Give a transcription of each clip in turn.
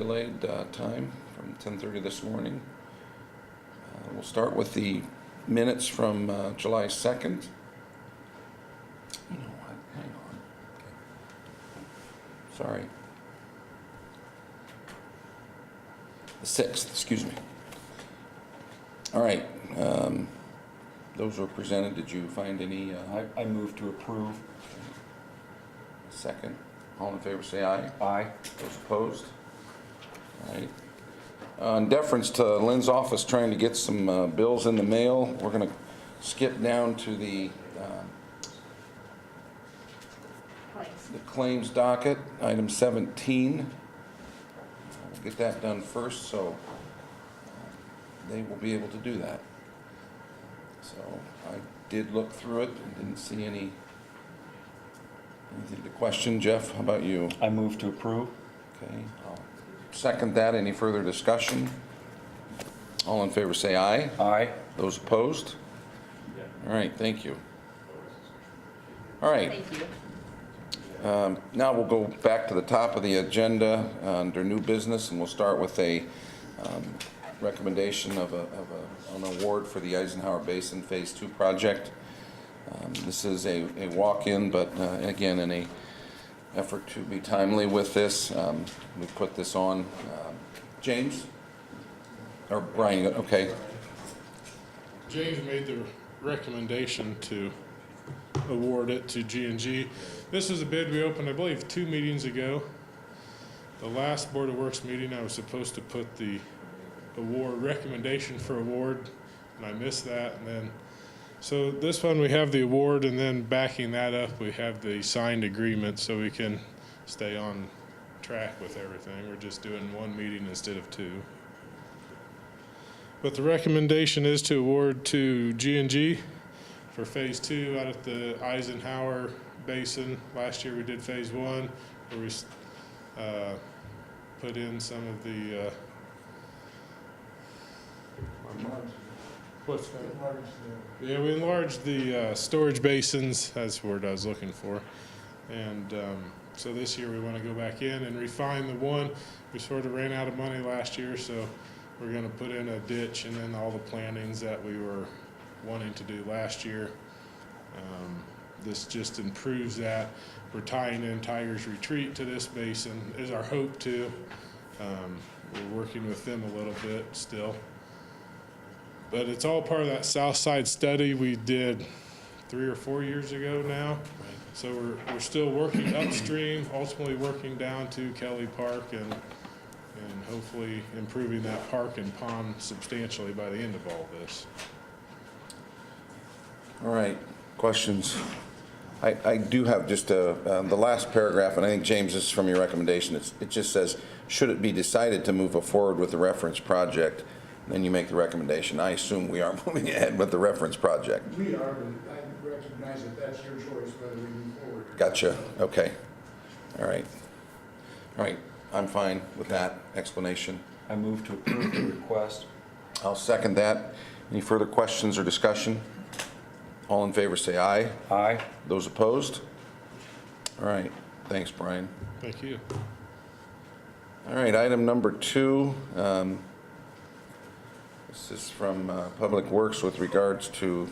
delayed time from 10:30 this morning. We'll start with the minutes from July 2nd. You know what? Hang on. Okay. Sorry. The 6th, excuse me. All right. Those were presented. Did you find any? I move to approve. Second. All in favor say aye. Aye. Those opposed? All right. In deference to Lynn's office trying to get some bills in the mail, we're going to skip down to the claims docket, item 17. We'll get that done first, so they will be able to do that. So I did look through it and didn't see anything to question. Jeff, how about you? I move to approve. Okay, I'll second that. Any further discussion? All in favor say aye. Aye. Those opposed? All right, thank you. All right. Thank you. Now we'll go back to the top of the agenda under new business, and we'll start with a recommendation of an award for the Eisenhower Basin Phase 2 project. This is a walk-in, but again, in an effort to be timely with this, we put this on. James? Or Brian, okay. James made the recommendation to award it to G&G. This is a bid we opened, I believe, 2 meetings ago. The last Board of Works meeting, I was supposed to put the award recommendation for award, and I missed that. And then, so this one we have the award, and then backing that up, we have the signed agreement, so we can stay on track with everything. We're just doing 1 meeting instead of 2. But the recommendation is to award to G&G for Phase 2 out at the Eisenhower Basin. Last year we did Phase 1, where we put in some of the what's that? Yeah, we enlarged the storage basins. That's the word I was looking for. And so this year we want to go back in and refine the one. We sort of ran out of money last year, so we're going to put in a ditch and then all the plantings that we were wanting to do last year. This just improves that. We're tying in Tiger's Retreat to this basin, is our hope to. We're working with them a little bit still. But it's all part of that South Side study we did 3 or 4 years ago now. So we're still working upstream, ultimately working down to Kelly Park and hopefully improving that park and pond substantially by the end of all this. All right, questions? I do have just the last paragraph, and I think, James, this is from your recommendation. It just says, should it be decided to move forward with the reference project, then you make the recommendation. I assume we are moving ahead with the reference project. We are, but I recognize that that's your choice whether we move forward. Gotcha, okay. All right. All right, I'm fine with that explanation. I move to approve the request. I'll second that. Any further questions or discussion? All in favor say aye. Aye. Those opposed? All right, thanks, Brian. Thank you. All right, item number 2. This is from Public Works with regards to,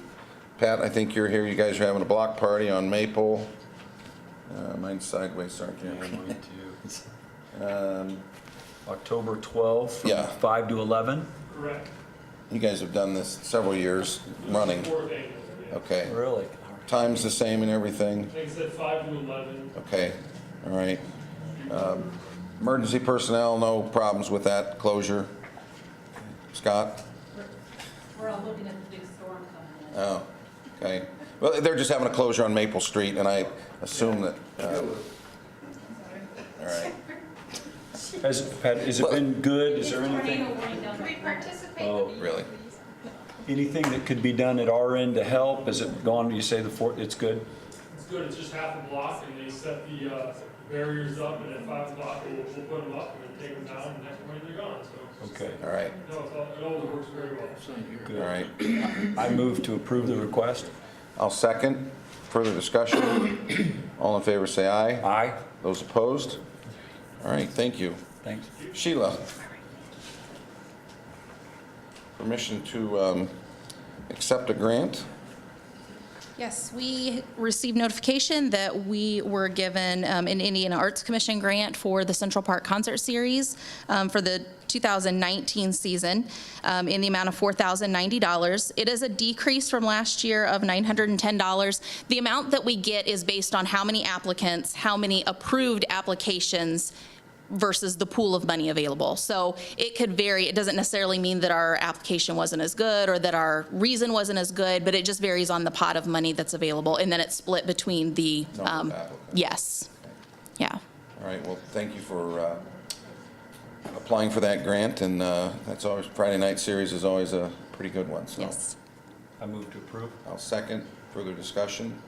Pat, I think you're here. You guys are having a block party on Maple. Mine's sideways, aren't you? Mine too. October 12th, Yeah. 5 to 11. Correct. You guys have done this several years running. 4 days, yeah. Okay. Really? Time's the same and everything? Like I said, 5 to 11. Okay, all right. Emergency personnel, no problems with that closure? Scott? We're all looking at the big storm coming in. Oh, okay. Well, they're just having a closure on Maple Street, and I assume that, all right. Pat, has it been good? Is there anything, We participate. Oh, Really? anything that could be done at our end to help? Has it gone, you say it's good? It's good, it's just half a block, and they set the barriers up, and at 5 o'clock, we'll put them up, and then take them down, and next morning they're gone, so. Okay, All right, No, it all works very well. good. all right. I move to approve the request. I'll second. Further discussion? All in favor say aye. Aye. Those opposed? All right, thank you. Thanks. Sheila. Permission to accept a grant. Yes, we received notification that we were given an Indiana Arts Commission grant for the Central Park Concert Series for the 2019 season in the amount of $4,090. It is a decrease from last year of $910. The amount that we get is based on how many applicants, how many approved applications versus the pool of money available. So it could vary. It doesn't necessarily mean that our application wasn't as good or that our reason wasn't as good, but it just varies on the pot of money that's available. And then it's split between the, Number of applicants. yes, yeah. All right, well, thank you for applying for that grant, and that's always, Friday night series is always a pretty good one, so. Yes. I move to approve. I'll second. Further discussion?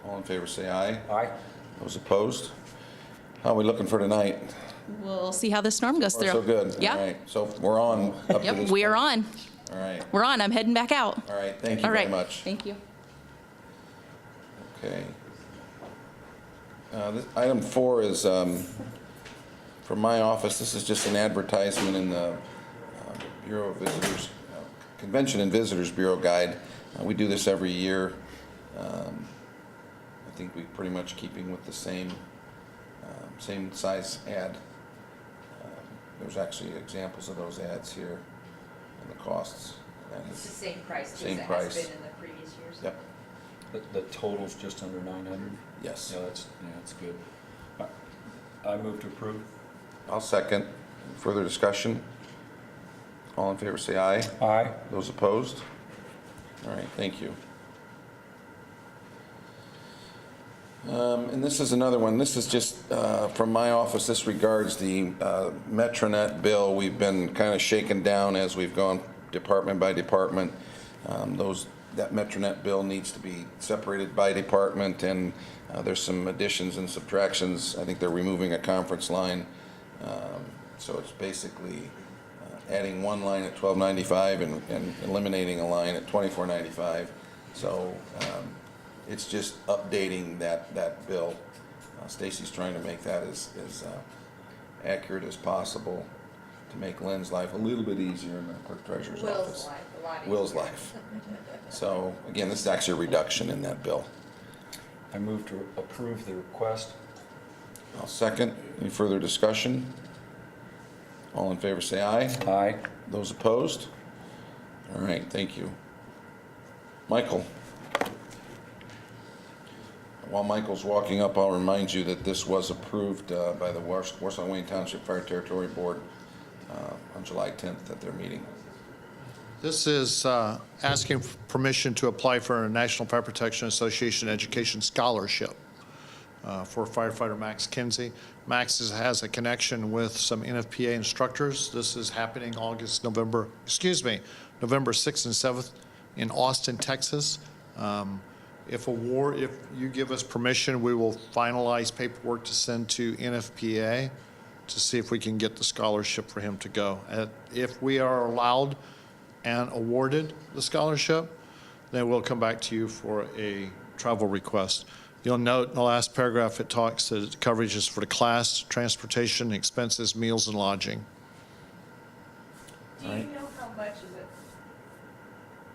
All in favor, say aye. Aye. Those opposed? How are we looking for tonight? We'll see how this storm goes Oh, through. so good. All Yeah. right, so we're on up to Yep, this we are point. on. All right, We're on. I'm heading back out. all right, thank you All very right. much. Thank you. Okay. Item 4 is from my office. This is just an advertisement in the Bureau of Visitors, Convention and Visitors Bureau Guide. We do this every year. I think we're pretty much keeping with the same size ad. There's actually examples of those ads here and the costs. And It's the same price as Same it price. has been in the previous years. Yep, The total's just under 900? yes. Yeah, that's good. I move to approve. I'll second. Further discussion? All in favor, say aye. Aye. Those opposed? All right, thank you. And this is another one. This is just from my office. This regards the Metronet bill. We've been kind of shaken down as we've gone department by department. That Metronet bill needs to be separated by department, and there's some additions and subtractions. I think they're removing a conference line. So it's basically adding one line at $12.95 and eliminating a line at $24.95. So it's just updating that bill. Stacy's trying to make that as accurate as possible to make Lynn's life a little bit easier in the clerk treasurer's office. Will's life, a lot easier. Will's life. So again, this is actually a reduction in that bill. I move to approve the request. I'll second. Any further discussion? All in favor, say aye. Aye. Those opposed? All right, thank you. Michael. While Michael's walking up, I'll remind you that this was approved by the Warsaw Wayne Township Fire Territory Board on July 10th at their meeting. This is asking for permission to apply for a National Fire Protection Association Education Scholarship for firefighter Max Kinsey. Max has a connection with some NFPA instructors. This is happening November 6th and 7th in Austin, Texas. If you give us permission, we will finalize paperwork to send to NFPA to see if we can get the scholarship for him to go. If we are allowed and awarded the scholarship, then we'll come back to you for a travel request. You'll note in the last paragraph, it talks that coverage is for the class, transportation, expenses, meals, and lodging. Do you know how much is it?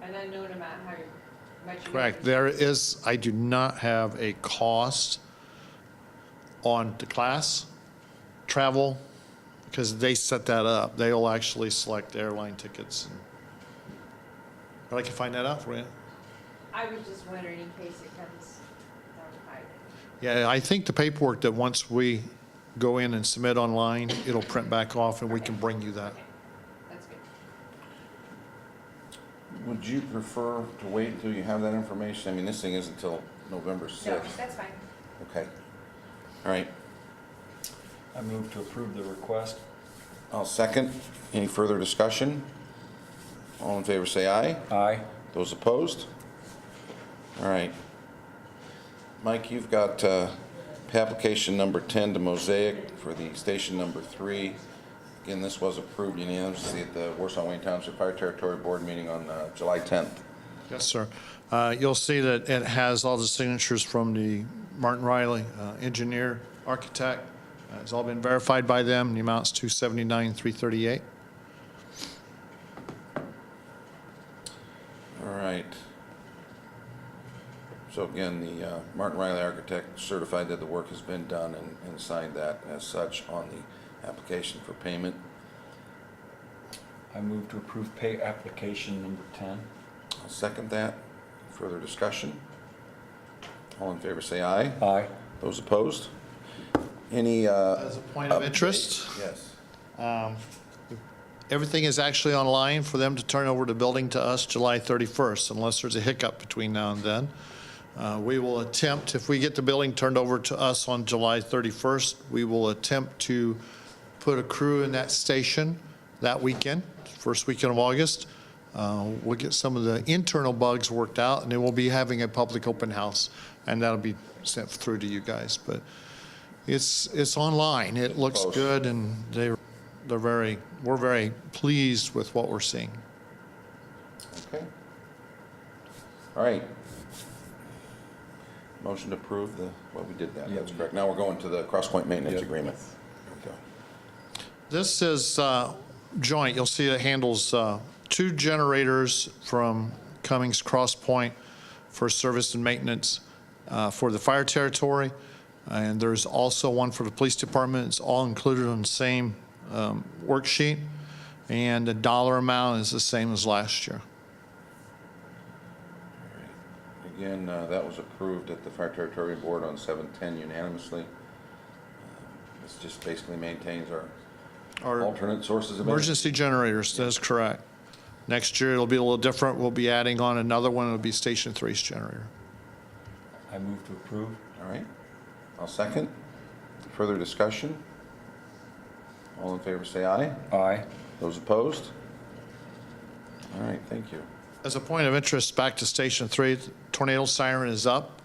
An unknown amount, how much? Correct. There is, I do not have a cost on the class travel because they set that up. They'll actually select airline tickets. But I can find that out for you. I was just wondering in case it comes down high. Yeah, I think the paperwork that once we go in and submit online, it'll print back off and we can bring you that. That's good. Would you prefer to wait until you have that information? I mean, this thing isn't until November 6th. No, that's fine. Okay. All right. I move to approve the request. I'll second. Any further discussion? All in favor, say aye. Aye. Those opposed? All right. Mike, you've got application number 10 to Mosaic for the station number 3. Again, this was approved unanimously at the Warsaw Wayne Township Fire Territory Board meeting on July 10th. Yes, sir. You'll see that it has all the signatures from the Martin Riley engineer, architect, It's all been verified by them. The amount's $279,338. All right. So again, the Martin Riley Architect certified that the work has been done and signed that as such on the application for payment. I move to approve pay application number 10. I'll second that. Further discussion? All in favor say aye. Aye. Those opposed? Any? As a point of interest, Yes. everything is actually online for them to turn over the building to us July 31st, unless there's a hiccup between now and then. We will attempt, if we get the building turned over to us on July 31st, we will attempt to put a crew in that station that weekend, first weekend of August. We'll get some of the internal bugs worked out, and then we'll be having a public open house, and that'll be sent through to you guys. But it's online. It looks Close. good, and we're very pleased with what we're seeing. Okay. All right. Motion to approve we did that. Yeah. That's correct. Now we're going to the Cross Point Maintenance Yeah. Agreement. There we go. This is joint. You'll see it handles 2 generators from Cummings Cross Point for service and maintenance for the fire territory. And there's also one for the police department. It's all included on the same worksheet. And the dollar amount is the same as last year. Again, that was approved at the Fire Territory Board on 7/10 unanimously. This just basically maintains our Our alternate sources of energy. emergency generators, that is correct. Next year, it'll be a little different. We'll be adding on another one. It'll be Station 3's generator. I move to approve. All right. I'll second. Further discussion? All in favor say aye. Aye. Those opposed? All right, thank you. As a point of interest, back to Station 3, tornado siren is up.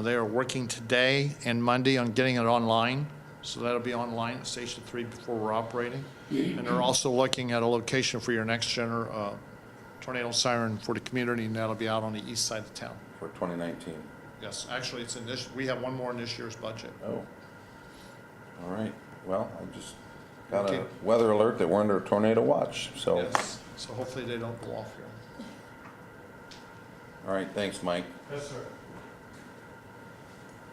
They are working today and Monday on getting it online, so that'll be online at Station 3 before we're operating. And they're also looking at a location for your next tornado siren for the community, and that'll be out on the east side of town. For 2019. Yes, actually, it's in this, we have one more in this year's budget. Oh. All right. Well, I just got Okay. a weather alert that we're under a tornado watch, so. Yes, so hopefully they don't go off here. All right, thanks, Mike. Yes, sir.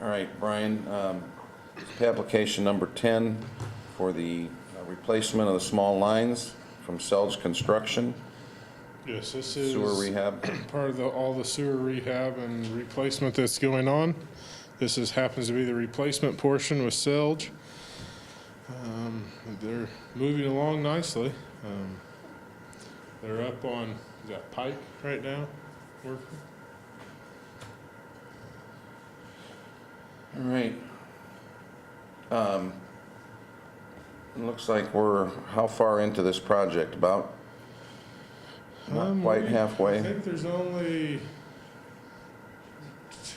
All right, Brian, pay application number 10 for the replacement of the small lines from Selge Construction, Yes, this is sewer rehab. part of all the sewer rehab and replacement that's going on. This happens to be the replacement portion with Selge. They're moving along nicely. They're up on, is that Pike right now? Working? All right. It looks like we're how far into this project? About? Not quite I halfway. think there's only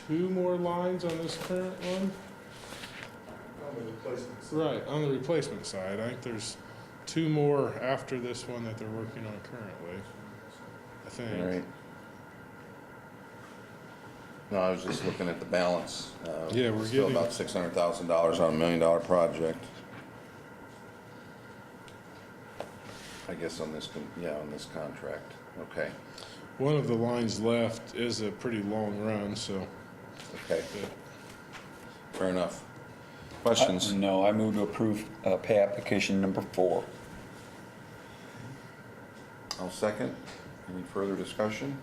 2 more lines on this current one. On the replacements. Right, on the replacement side. I think there's 2 more after this one that they're working on currently, I think. All right. No, I was just looking at the balance. Yeah, we're Still getting- about $600,000 on a $1 million project. I guess on this, on this contract. Okay, One of the lines left is a pretty long run, so. okay, fair enough. Questions? No, I move to approve pay application number 4. I'll second. Any further discussion?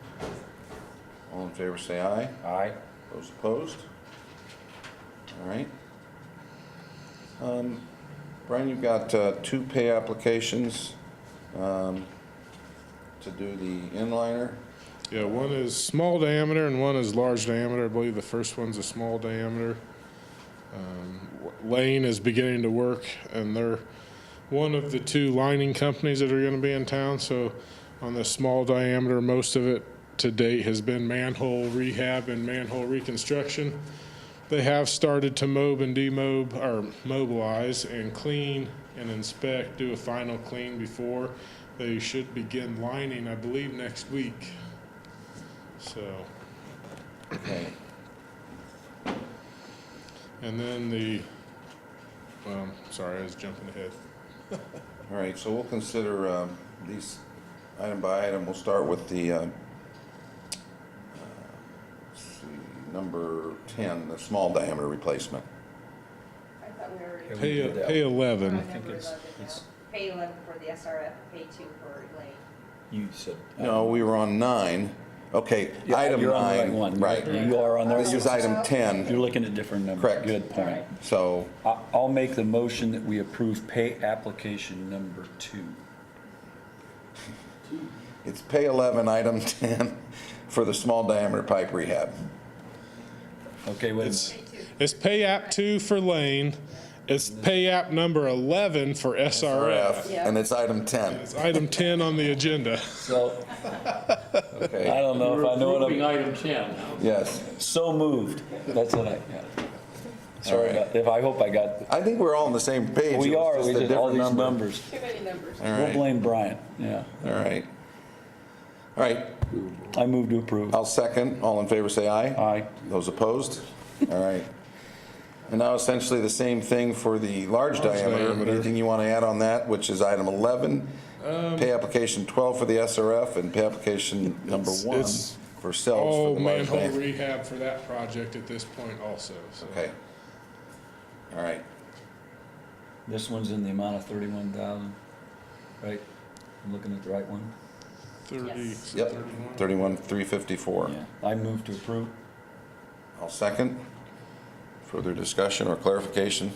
All in favor say aye. Aye. Those opposed? All right. Brian, you've got 2 pay applications to do the inliner. Yeah, one is small diameter and one is large diameter. I believe the first one's a small diameter. Lane is beginning to work, and they're one of the 2 lining companies that are going to be in town. So on the small diameter, most of it to date has been manhole rehab and manhole reconstruction. They have started to mobilize and clean and inspect, do a final clean before. They should begin lining, I believe, next week. So, Okay. and then the Sorry, I was jumping ahead. All right, so we'll consider these item by item. We'll start with the, let's see, number 10, the small diameter replacement. I thought we already. Yeah, we Pay, did that. pay 11. I think it's- Pay 11 for the SRF, pay 2 for Lane. You said. No, we were on 9. Okay, Yeah, item you're on the 9. one. Right. You are on the right. This is item 10. You're looking at different numbers. Correct. Good point. So, I'll make the motion that we approve pay application number 2. it's pay 11, item 10 for the small diameter pipe rehab. Okay, wait a It's, minute. it's pay app 2 for Lane. It's pay app number 11 for SRF. And it's item 10. It's item 10 on the agenda. So, I Okay, don't know if I know what Approving I'm, item 10. yes. so moved. That's what I got. Sorry, All right. if I hope I got, I think we're all on the same page. we It was are, just we a did all different these number. numbers. Too many numbers. All We'll right, blame Brian, yeah. all right. All right, I move to approve. I'll second. All in favor, say aye. Aye. Those opposed? All right. And now essentially the same thing for the large diameter. diameter. Anything you want to add on that, which is item 11? Pay application 12 for the SRF and pay application number 1 it's for cells for All the large manhole diameter. rehab for that project at this point also. So. Okay. All right. This one's in the amount of 31,000, right? I'm looking at the right one? 30. Yep, 31,354. Yeah. I move to approve. I'll second. Further discussion or clarification?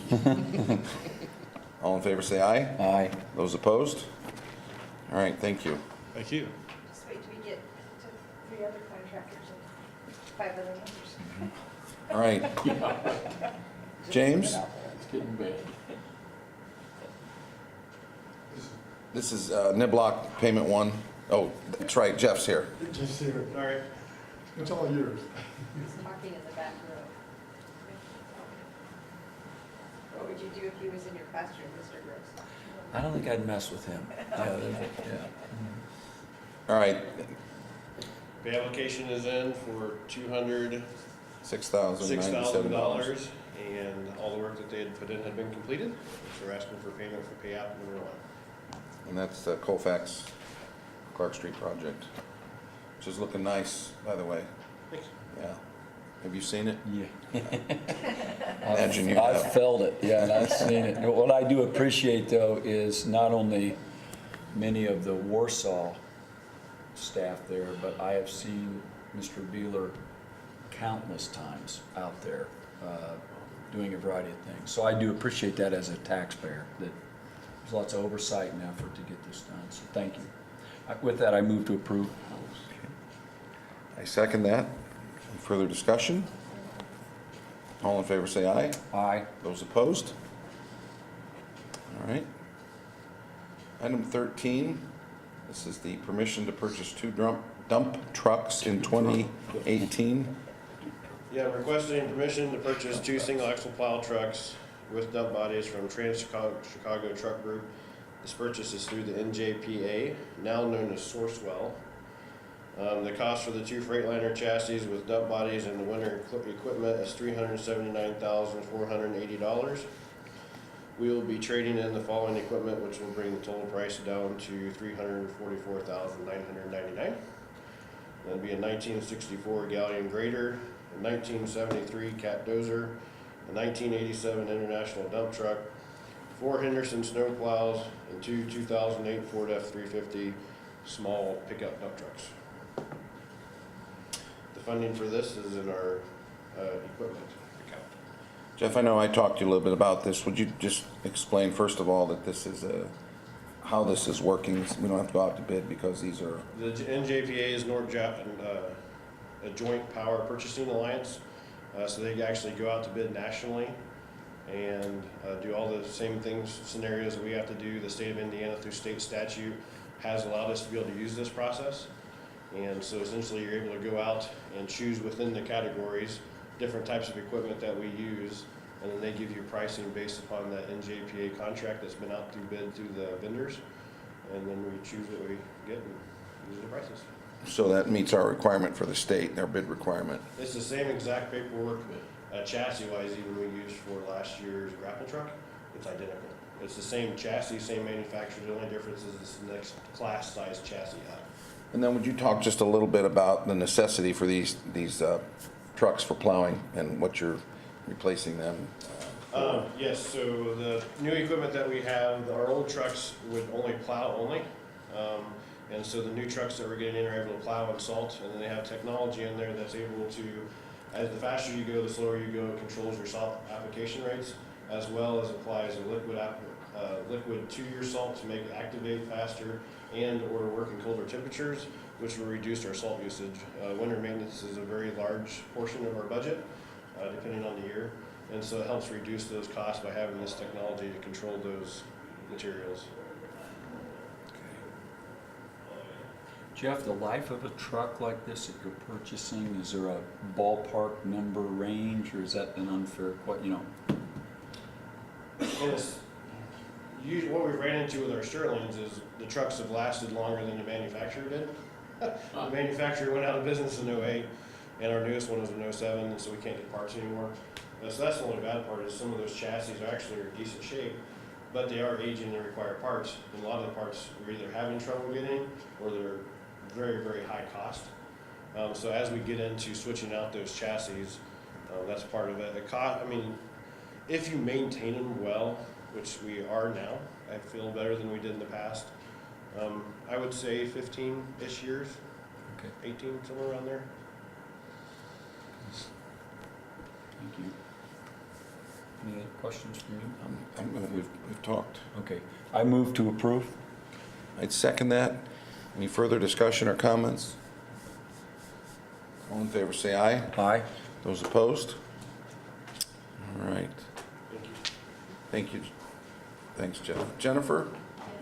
All in favor, say aye. Aye. Those opposed? All right, thank you. Thank you. Just wait till we get to 3 other contractors and 5 other numbers. All right. James, It's getting bad. this is Niblock Payment 1. Oh, that's right, Jeff's here. Just here. All right. It's all yours. Talking in the back row. What would you do if he was in your classroom, Mr. Gross? I don't think I'd mess with him. Yeah. All right, The application is in for $6,097. $6,000, and all the work that they had put in had been completed. So we're asking for payment for pay app number 1. And that's the Colfax Clark Street project, which is looking nice, by the way. Thanks. Yeah. Have you seen it? Yeah. Imagine you I've have. felt it, yeah, and I've seen it. What I do appreciate, though, is not only many of the Warsaw staff there, but I have seen Mr. Beeler countless times out there doing a variety of things. So I do appreciate that as a taxpayer, that there's lots of oversight and effort to get this done, so thank you. With that, I move to approve. I second that. Any further discussion? All in favor, say aye. Aye. Those opposed? All right. Item 13, this is the permission to purchase 2 dump trucks in 2018. Yeah, I'm requesting permission to purchase 2 single axle plow trucks with dump bodies from Trans-Chicago Truck Group. This purchase is through the NJPA, now known as Sourcewell. The cost for the 2 Freightliner chassis with dump bodies and the winter equipment is $379,480. We will be trading in the following equipment, which will bring the total price down to $344,999. That'll be a 1964 Galleon grader, a 1973 Cat dozer, a 1987 International dump truck, 4 Henderson snow plows, and 2 2008 Ford F-350 small pickup dump trucks. The funding for this is in our equipment account. Jeff, I know I talked to you a little bit about this. Would you just explain, first of all, that this is how this is working? We don't have to go out to bid because these are, The NJPA is a joint power purchasing alliance, so they actually go out to bid nationally and do all the same things, scenarios that we have to do. The state of Indiana, through state statute, has allowed us to be able to use this process. And so essentially you're able to go out and choose within the categories different types of equipment that we use, and then they give you pricing based upon that NJPA contract that's been out through bid through the vendors, and then we choose what we get and use the prices. so that meets our requirement for the state, their bid requirement. It's the same exact paperwork, chassis-wise, even we used for last year's grapple truck. It's identical. It's the same chassis, same manufacturer. The only difference is it's the next class size chassis up. And then would you talk just a little bit about the necessity for these trucks for plowing and what you're replacing them? Yes, so the new equipment that we have, our old trucks would only plow only. And so the new trucks that we're getting in are able to plow and salt, and then they have technology in there that's able to, as the faster you go, the slower you go, it controls your salt application rates, as well as applies a liquid to your salt to make it activate faster and or work in colder temperatures, which will reduce our salt usage. Winter maintenance is a very large portion of our budget, depending on the year. And so it helps reduce those costs by having this technology to control those materials. Jeff, the life of a truck like this that you're purchasing, is there a ballpark number range, or is that an unfair question? And it's usually what we ran into with our Sterlings is the trucks have lasted longer than the manufacturer did. The manufacturer went out of business in 08, and our newest one was in 07, and so we can't get parts anymore. So that's the only bad part, is some of those chassis are actually in decent shape, but they are aging and require parts. And a lot of the parts we're either having trouble getting, or they're very, very high cost. So as we get into switching out those chassis, that's part of it. If you maintain them well, which we are now, I feel better than we did in the past. I would say 15-ish years, Okay, 18, somewhere around there. thank you. Any other questions from you? We've talked. Okay, I move to approve. I'd second that. Any further discussion or comments? All in favor, say aye. Aye. Those opposed? All right. Thank you. Thank you. Thanks, Jeff. Jennifer,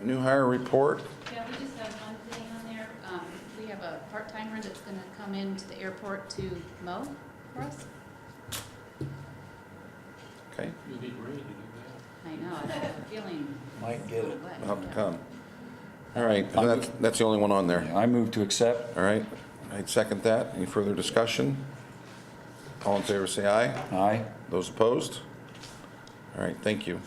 new hire report. Yeah, we just have one thing on there. We have a part-timer that's gonna come into the airport to mow for us. Okay, You'll need rain to do I know, I have a feeling. Might get it. wet. we'll have to come. All right, and that's the only one on there. I move to accept. All right, I'd second that. Any further discussion? All in favor, say aye. Aye. Those opposed? All right, thank you.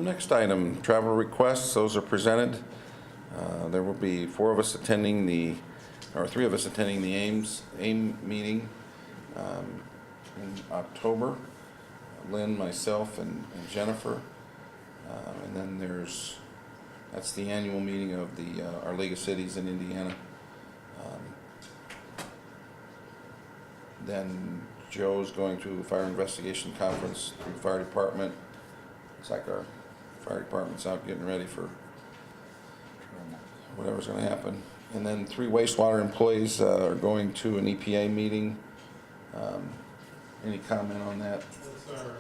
Next item, travel requests. Those are presented. There will be three of us attending the AIM meeting in October. Lynn, myself, and Jennifer. And then that's the annual meeting of our League of Cities in Indiana. Then Joe's going to a fire investigation conference through the fire department. It's like our fire department's out getting ready for whatever's gonna happen. And then 3 wastewater employees are going to an EPA meeting. Any comment on that? That's our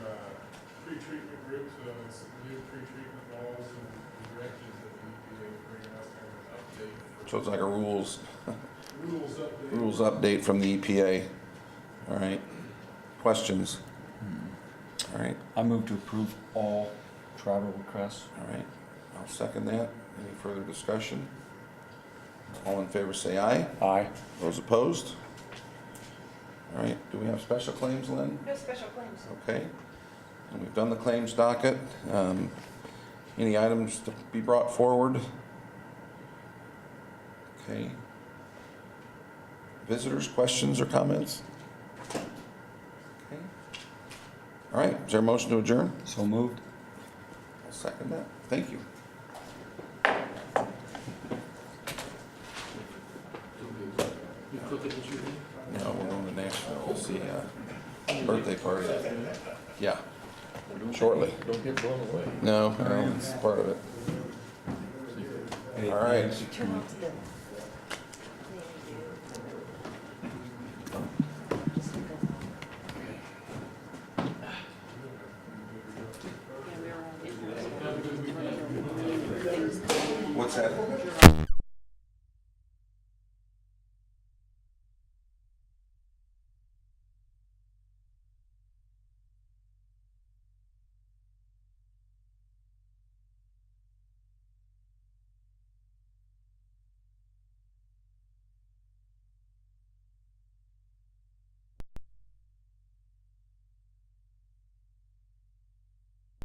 pre-treatment group, so it's new pre-treatment laws and directives that the EPA is bringing out there, an update. So it's like a rules Rules update. update from the EPA. All right. Questions? All right, I move to approve all travel requests. all right. I'll second that. Any further discussion? All in favor, say aye. Aye. Those opposed? All right, do we have special claims, Lynn? No special claims. Okay. And we've done the claims docket. Any items to be brought forward? Okay. Visitors, questions, or comments? Okay. All right, is there a motion to adjourn? So moved. I'll second that. Thank you. You cook it, you No, we're going to Nashville to see a birthday party. Yeah, shortly. Don't get blown away. No, it's part of it. All right. Turn off the. What's that?